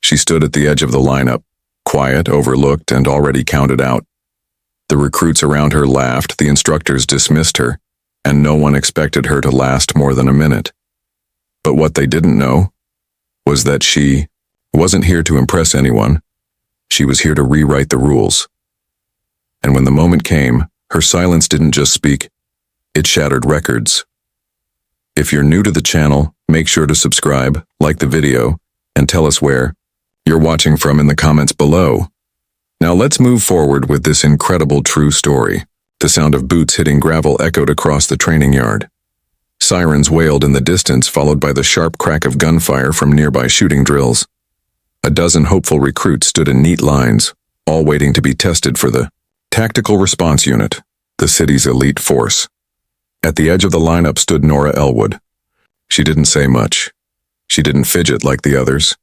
She stood at the edge of the lineup, quiet, overlooked, and already counted out. The recruits around her laughed, the instructors dismissed her, and no one expected her to last more than a minute. But what they didn't know was that she wasn't here to impress anyone. She was here to rewrite the rules. And when the moment came, her silence didn't just speak, it shattered records. If you're new to the channel, make sure to subscribe, like the video, and tell us where you're watching from in the comments below. Now let's move forward with this incredible true story. The sound of boots hitting gravel echoed across the training yard. Sirens wailed in the distance, followed by the sharp crack of gunfire from nearby shooting drills. A dozen hopeful recruits stood in neat lines, all waiting to be tested for the Tactical Response Unit, the city's elite force. At the edge of the lineup stood Nora Elwood. She didn't say much. She didn't fidget like the others.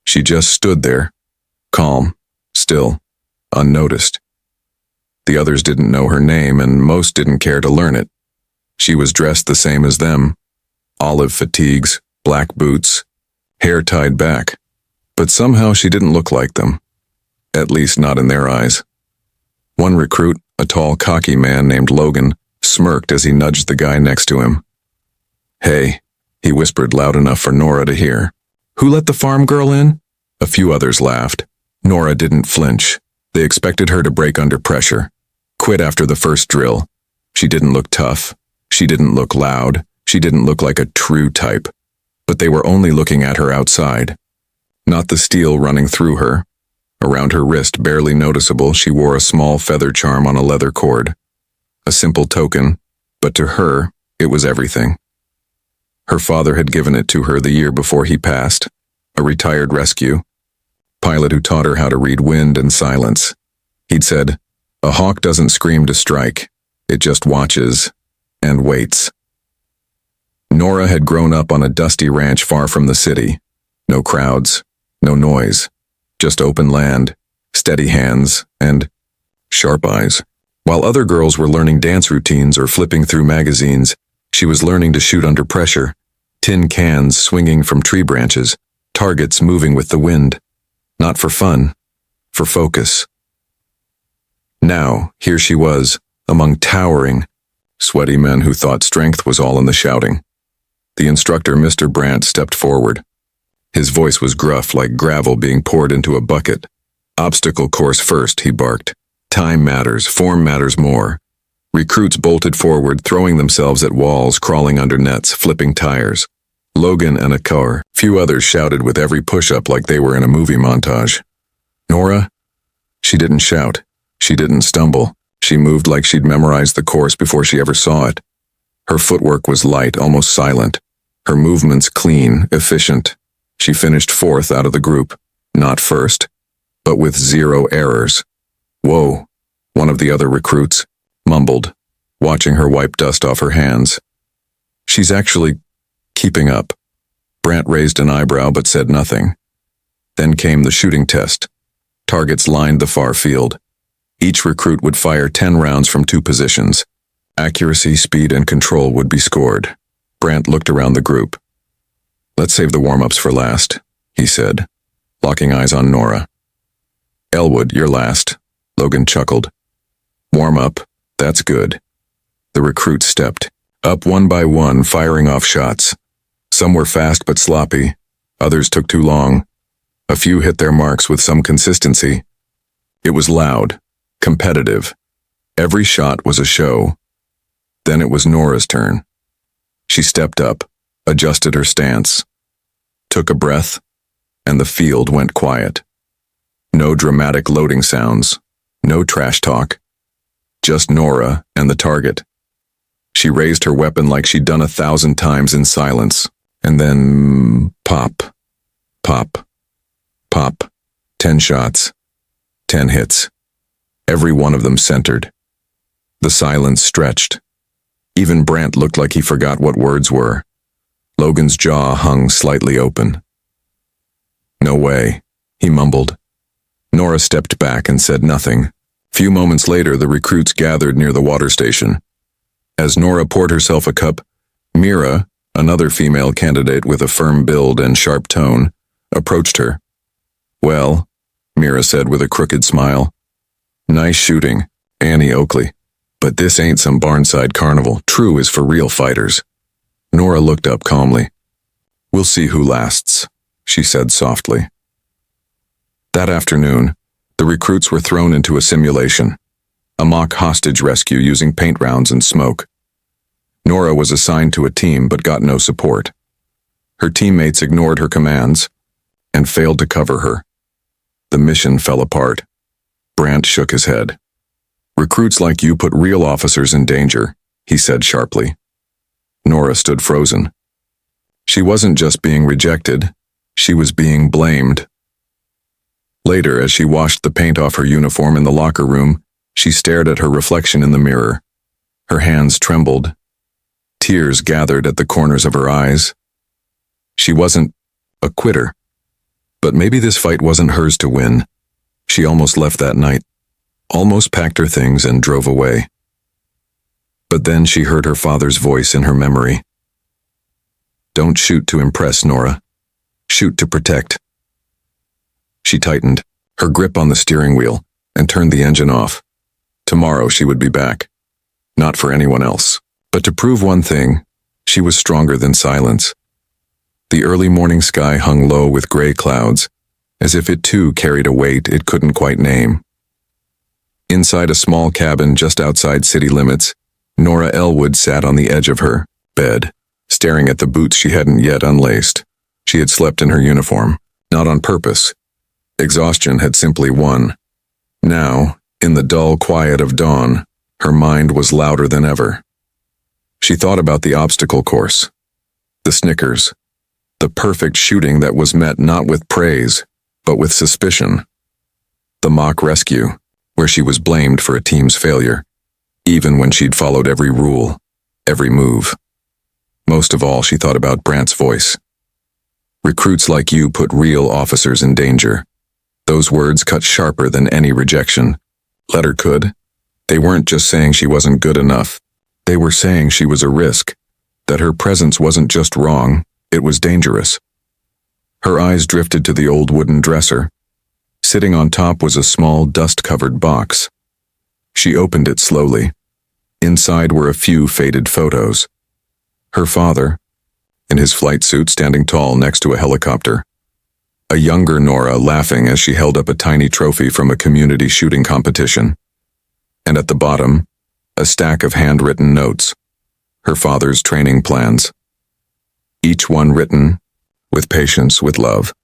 She just stood there, calm, still, unnoticed. The others didn't know her name, and most didn't care to learn it. She was dressed the same as them, olive fatigues, black boots, hair tied back. But somehow she didn't look like them, at least not in their eyes. One recruit, a tall, cocky man named Logan, smirked as he nudged the guy next to him. "Hey," he whispered loud enough for Nora to hear. "Who let the farm girl in?" A few others laughed. Nora didn't flinch. They expected her to break under pressure, quit after the first drill. She didn't look tough. She didn't look loud. She didn't look like a true type. But they were only looking at her outside. Not the steel running through her. Around her wrist, barely noticeable, she wore a small feather charm on a leather cord. A simple token, but to her, it was everything. Her father had given it to her the year before he passed, a retired rescue pilot who taught her how to read wind and silence. He'd said, "A hawk doesn't scream to strike, it just watches and waits." Nora had grown up on a dusty ranch far from the city. No crowds, no noise, just open land, steady hands, and sharp eyes. While other girls were learning dance routines or flipping through magazines, she was learning to shoot under pressure, tin cans swinging from tree branches, targets moving with the wind. Not for fun, for focus. Now, here she was, among towering, sweaty men who thought strength was all in the shouting. The instructor, Mr. Brandt, stepped forward. His voice was gruff, like gravel being poured into a bucket. "Obstacle course first," he barked. "Time matters, form matters more." Recruits bolted forward, throwing themselves at walls, crawling under nets, flipping tires. Logan and a few others shouted with every push-up like they were in a movie montage. Nora? She didn't shout. She didn't stumble. She moved like she'd memorized the course before she ever saw it. Her footwork was light, almost silent. Her movements clean, efficient. She finished fourth out of the group. Not first, but with 0 errors. "Whoa," one of the other recruits mumbled, watching her wipe dust off her hands. "She's actually keeping up." Brandt raised an eyebrow but said nothing. Then came the shooting test. Targets lined the far field. Each recruit would fire 10 rounds from 2 positions. Accuracy, speed, and control would be scored. Brandt looked around the group. "Let's save the warm-ups for last," he said, locking eyes on Nora. "Elwood, you're last," Logan chuckled. "Warm up, that's good." The recruits stepped, up one by one, firing off shots. Some were fast but sloppy, others took too long. A few hit their marks with some consistency. It was loud, competitive. Every shot was a show. Then it was Nora's turn. She stepped up, adjusted her stance, took a breath, and the field went quiet. No dramatic loading sounds, no trash talk. Just Nora and the target. She raised her weapon like she'd done 1,000 times in silence, and then pop, pop, pop. 10 shots, 10 hits. Every one of them centered. The silence stretched. Even Brandt looked like he forgot what words were. Logan's jaw hung slightly open. "No way," he mumbled. Nora stepped back and said nothing. Few moments later, the recruits gathered near the water station. As Nora poured herself a cup, Mira, another female candidate with a firm build and sharp tone, approached her. Well, Mira said with a crooked smile. Nice shooting, Annie Oakley. But this ain't some barnside carnival. True is for real fighters. Nora looked up calmly. We'll see who lasts, she said softly. That afternoon, the recruits were thrown into a simulation, a mock hostage rescue using paint rounds and smoke. Nora was assigned to a team but got no support. Her teammates ignored her commands and failed to cover her. The mission fell apart. Brandt shook his head. Recruits like you put real officers in danger, he said sharply. Nora stood frozen. She wasn't just being rejected, she was being blamed. Later, as she washed the paint off her uniform in the locker room, she stared at her reflection in the mirror. Her hands trembled. Tears gathered at the corners of her eyes. She wasn't a quitter. But maybe this fight wasn't hers to win. She almost left that night, almost packed her things and drove away. But then she heard her father's voice in her memory. Don't shoot to impress, Nora. Shoot to protect. She tightened her grip on the steering wheel and turned the engine off. Tomorrow she would be back. Not for anyone else, but to prove one thing, she was stronger than silence. The early morning sky hung low with gray clouds, as if it too carried a weight it couldn't quite name. Inside a small cabin just outside city limits, Nora Elwood sat on the edge of her bed, staring at the boots she hadn't yet unlaced. She had slept in her uniform, not on purpose. Exhaustion had simply won. Now, in the dull quiet of dawn, her mind was louder than ever. She thought about the obstacle course, the Snickers, the perfect shooting that was met not with praise, but with suspicion. The mock rescue, where she was blamed for a team's failure, even when she'd followed every rule, every move. Most of all, she thought about Brandt's voice. Recruits like you put real officers in danger. Those words cut sharper than any rejection letter could. They weren't just saying she wasn't good enough. They were saying she was a risk, that her presence wasn't just wrong, it was dangerous. Her eyes drifted to the old wooden dresser. Sitting on top was a small, dust-covered box. She opened it slowly. Inside were a few faded photos. Her father, in his flight suit standing tall next to a helicopter. A younger Nora laughing as she held up a tiny trophy from a community shooting competition. And at the bottom, a stack of handwritten notes, her father's training plans. Each one written, with patience, with love.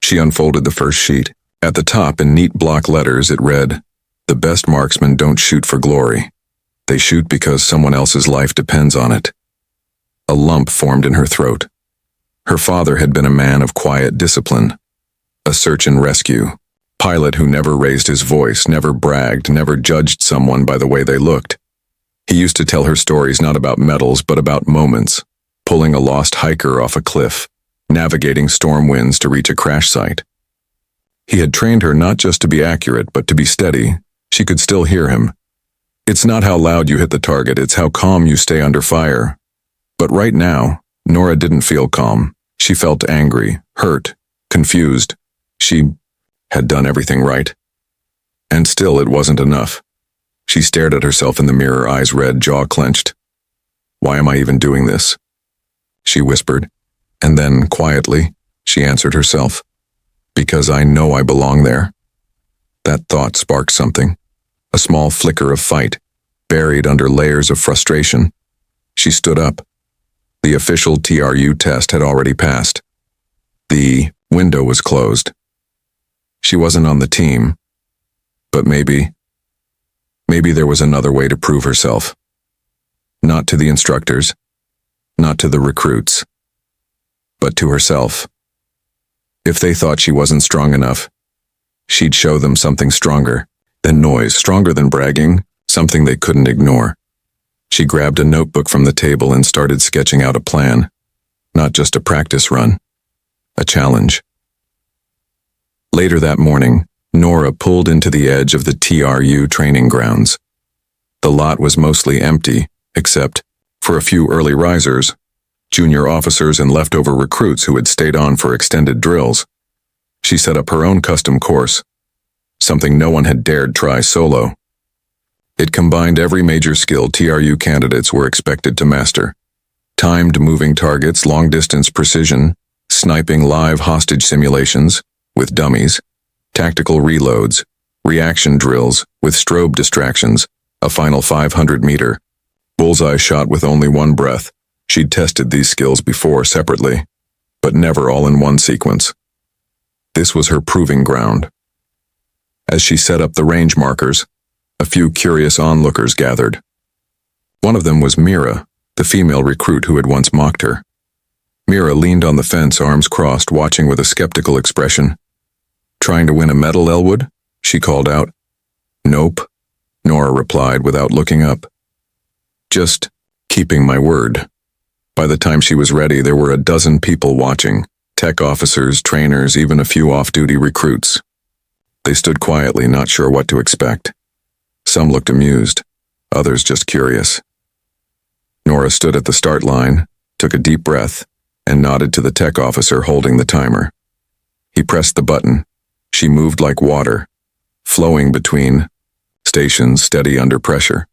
She unfolded the first sheet. At the top, in neat block letters, it read, "The best marksmen don't shoot for glory. They shoot because someone else's life depends on it." A lump formed in her throat. Her father had been a man of quiet discipline, a search and rescue pilot who never raised his voice, never bragged, never judged someone by the way they looked. He used to tell her stories not about medals but about moments, pulling a lost hiker off a cliff, navigating storm winds to reach a crash site. He had trained her not just to be accurate but to be steady. She could still hear him. It's not how loud you hit the target, it's how calm you stay under fire. But right now, Nora didn't feel calm. She felt angry, hurt, confused. She had done everything right. And still it wasn't enough. She stared at herself in the mirror, eyes red, jaw clenched. "Why am I even doing this?" she whispered. And then, quietly, she answered herself. "Because I know I belong there." That thought sparked something. A small flicker of fight, buried under layers of frustration. She stood up. The official TRU test had already passed. The window was closed. She wasn't on the team, but maybe there was another way to prove herself. Not to the instructors, not to the recruits, but to herself. If they thought she wasn't strong enough, she'd show them something stronger than noise, stronger than bragging, something they couldn't ignore. She grabbed a notebook from the table and started sketching out a plan. Not just a practice run, a challenge. Later that morning, Nora pulled into the edge of the TRU training grounds. The lot was mostly empty, except for a few early risers, junior officers and leftover recruits who had stayed on for extended drills. She set up her own custom course, something no one had dared try solo. It combined every major skill TRU candidates were expected to master: timed moving targets, long-distance precision, sniping live hostage simulations with dummies, tactical reloads, reaction drills with strobe distractions, a final 500-meter bullseye shot with only one breath. She'd tested these skills before separately, but never all in one sequence. This was her proving ground. As she set up the range markers, a few curious onlookers gathered. One of them was Mira, the female recruit who had once mocked her. Mira leaned on the fence, arms crossed, watching with a skeptical expression. "Trying to win a medal, Elwood?" she called out. "Nope," Nora replied without looking up. "Just keeping my word." By the time she was ready, there were a dozen people watching: tech officers, trainers, even a few off-duty recruits. They stood quietly, not sure what to expect. Some looked amused, others just curious. Nora stood at the start line, took a deep breath, and nodded to the tech officer holding the timer. He pressed the button. She moved like water, flowing between stations, steady under pressure.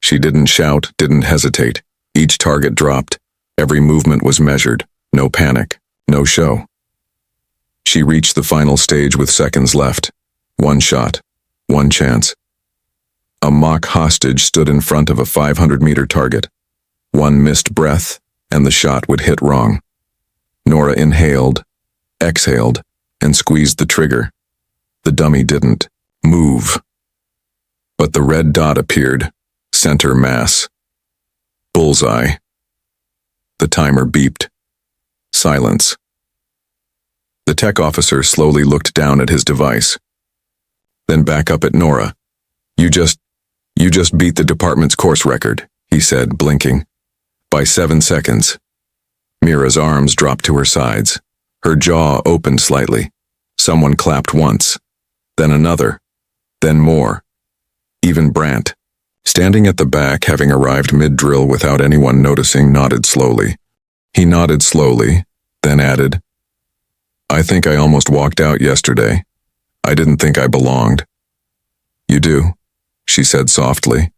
She didn't shout, didn't hesitate. Each target dropped. Every movement was measured. No panic, no show. She reached the final stage with seconds left. One shot, one chance. A mock hostage stood in front of a 500-meter target. One missed breath, and the shot would hit wrong. Nora inhaled, exhaled, and squeezed the trigger. The dummy didn't move. But the red dot appeared, center mass. Bullseye. The timer beeped. Silence. The tech officer slowly looked down at his device, then back up at Nora. You just beat the department's course record," he said, blinking. "By 7 seconds. Mira's arms dropped to her sides. Her jaw opened slightly. Someone clapped once, then another, then more. Even Brandt, standing at the back, having arrived mid-drill without anyone noticing, nodded slowly. He nodded slowly, then added, "I think I almost walked out yesterday. I didn't think I belonged." "You do," she said softly,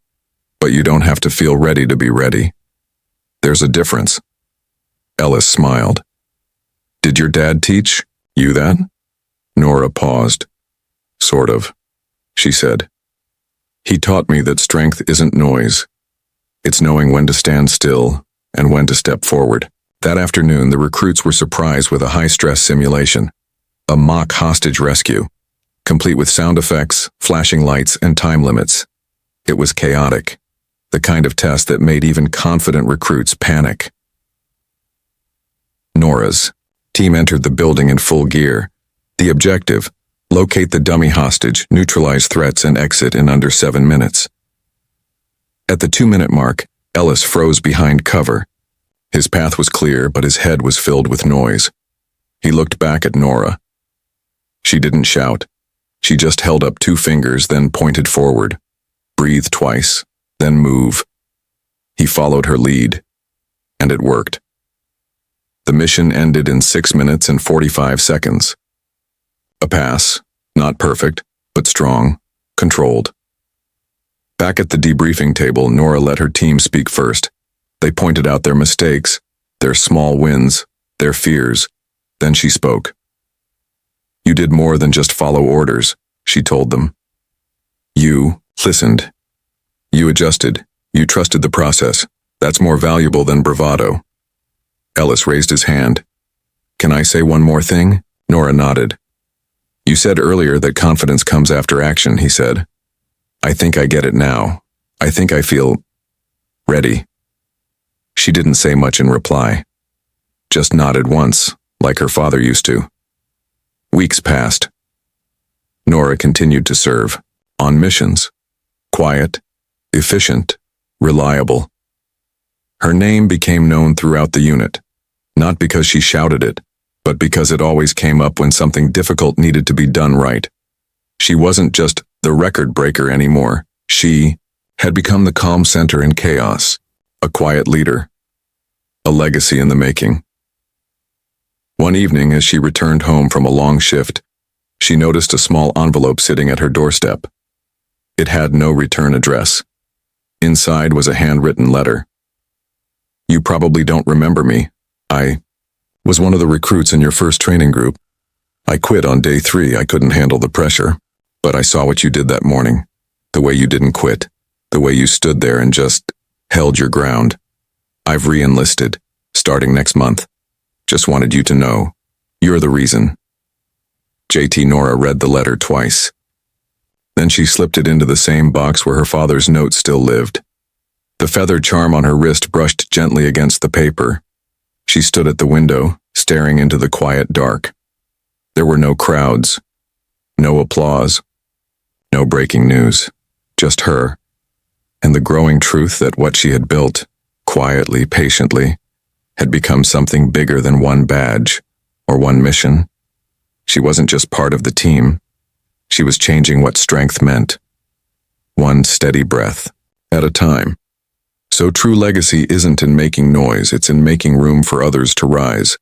"but you don't have to feel ready to be ready. There's a difference." Ellis smiled. "Did your dad teach you that?" Nora paused. "Sort of," she said. "He taught me that strength isn't noise. It's knowing when to stand still and when to step forward." That afternoon, the recruits were surprised with a high-stress simulation, a mock hostage rescue, complete with sound effects, flashing lights, and time limits. It was chaotic, the kind of test that made even confident recruits panic. Nora's team entered the building in full gear. The objective: locate the dummy hostage, neutralize threats, and exit in under 7 minutes. At the 2-minute mark, Ellis froze behind cover. His path was clear, but his head was filled with noise. He looked back at Nora. She didn't shout. She just held up 2 fingers, then pointed forward. Breathe twice, then move. He followed her lead, and it worked. The mission ended in 6 minutes and 45 seconds. A pass, not perfect, but strong, controlled. Back at the debriefing table, Nora let her team speak first. They pointed out their mistakes, their small wins, their fears. Then she spoke. "You did more than just follow orders," she told them. "You listened. You adjusted. You trusted the process. That's more valuable than bravado." Ellis raised his hand. "Can I say one more thing?" Nora nodded. "You said earlier that confidence comes after action," he said. "I think I get it now. I think I feel ready." She didn't say much in reply, just nodded once, like her father used to. Weeks passed. Nora continued to serve, on missions. Quiet, efficient, reliable. Her name became known throughout the unit, not because she shouted it, but because it always came up when something difficult needed to be done right. She wasn't just the record breaker anymore. She had become the calm center in chaos, a quiet leader, a legacy in the making. One evening, as she returned home from a long shift, She noticed a small envelope sitting at her doorstep. It had no return address. Inside was a handwritten letter. You probably don't remember me. I was one of the recruits in your first training group. I quit on day 3. I couldn't handle the pressure. But I saw what you did that morning. The way you didn't quit. The way you stood there and just held your ground. I've re-enlisted, starting next month. Just wanted you to know. You're the reason. JT Nora read the letter twice. Then she slipped it into the same box where her father's note still lived. The feather charm on her wrist brushed gently against the paper. She stood at the window, staring into the quiet dark. There were no crowds, no applause, no breaking news, just her, and the growing truth that what she had built, quietly, patiently, had become something bigger than one badge or one mission. She wasn't just part of the team. She was changing what strength meant, one steady breath at a time. So true legacy isn't in making noise, it's in making room for others to rise.